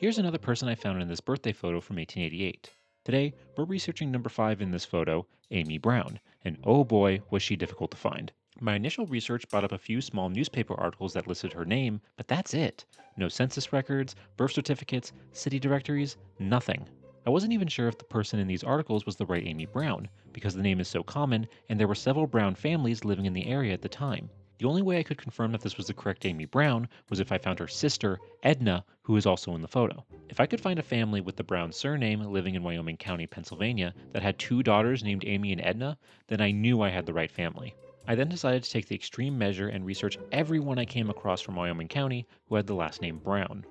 Here's another person I found in this birthday photo from 1888. Today, we're researching number 5 in this photo, Amy Brown, and oh boy, was she difficult to find. My initial research brought up a few small newspaper articles that listed her name, but that's it. No census records, birth certificates, city directories, nothing. I wasn't even sure if the person in these articles was the right Amy Brown, because the name is so common and there were several Brown families living in the area at the time. The only way I could confirm that this was the correct Amy Brown was if I found her sister, Edna, who is also in the photo. If I could find a family with the Brown surname living in Wyoming County, Pennsylvania, that had two daughters named Amy and Edna, then I knew I had the right family. I then decided to take the extreme measure and research everyone I came across from Wyoming County who had the last name Brown.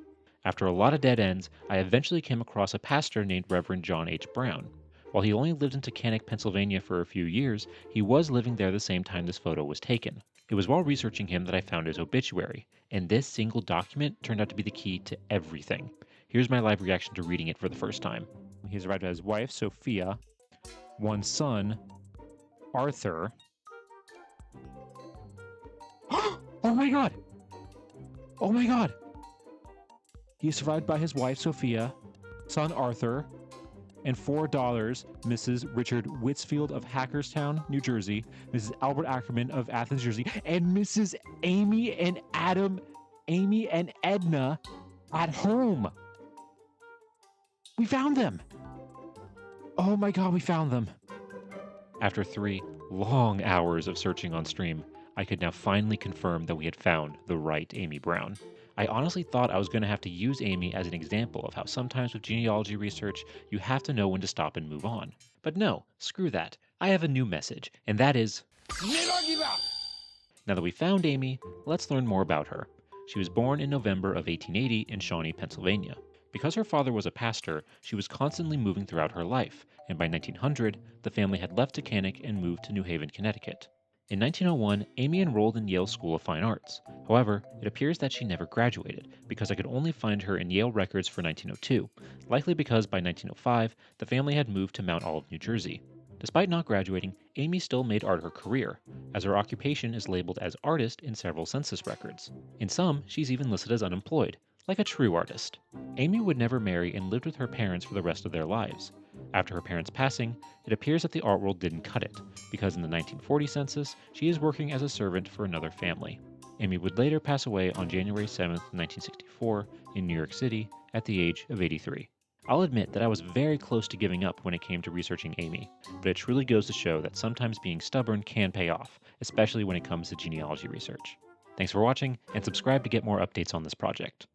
After a lot of dead ends, I eventually came across a pastor named Reverend John H. Brown. While he only lived in Taconic, Pennsylvania for a few years, he was living there the same time this photo was taken. It was while researching him that I found his obituary, and this single document turned out to be the key to everything. Here's my live reaction to reading it for the first time. He's arrived at his wife, Sophia, one son, Arthur. Oh my god! Oh my god! He is survived by his wife, Sophia, son Arthur, and four daughters, Mrs. Richard Whitsfield of Hackerstown, New Jersey, Mrs. Albert Ackerman of Athens, Jersey, and Mrs. Amy and Edna at home. We found them. Oh my god, we found them. After 3 long hours of searching on stream, I could now finally confirm that we had found the right Amy Brown. I honestly thought I was going to have to use Amy as an example of how sometimes with genealogy research, you have to know when to stop and move on. But no, screw that. I have a new message, and that is, never give up! Now that we found Amy, let's learn more about her. She was born in November of 1880 in Shawnee, Pennsylvania. Because her father was a pastor, she was constantly moving throughout her life, and by 1900, the family had left Taconic and moved to New Haven, Connecticut. In 1901, Amy enrolled in Yale School of Fine Arts. However, it appears that she never graduated, because I could only find her in Yale records for 1902, likely because by 1905, the family had moved to Mount Olive, New Jersey. Despite not graduating, Amy still made art her career, as her occupation is labeled as artist in several census records. In some, she's even listed as unemployed, like a true artist. Amy would never marry and lived with her parents for the rest of their lives. After her parents' passing, it appears that the art world didn't cut it, because in the 1940 census, she is working as a servant for another family. Amy would later pass away on January 7, 1964, in New York City, at the age of 83. I'll admit that I was very close to giving up when it came to researching Amy, but it truly goes to show that sometimes being stubborn can pay off, especially when it comes to genealogy research. Thanks for watching, and subscribe to get more updates on this project.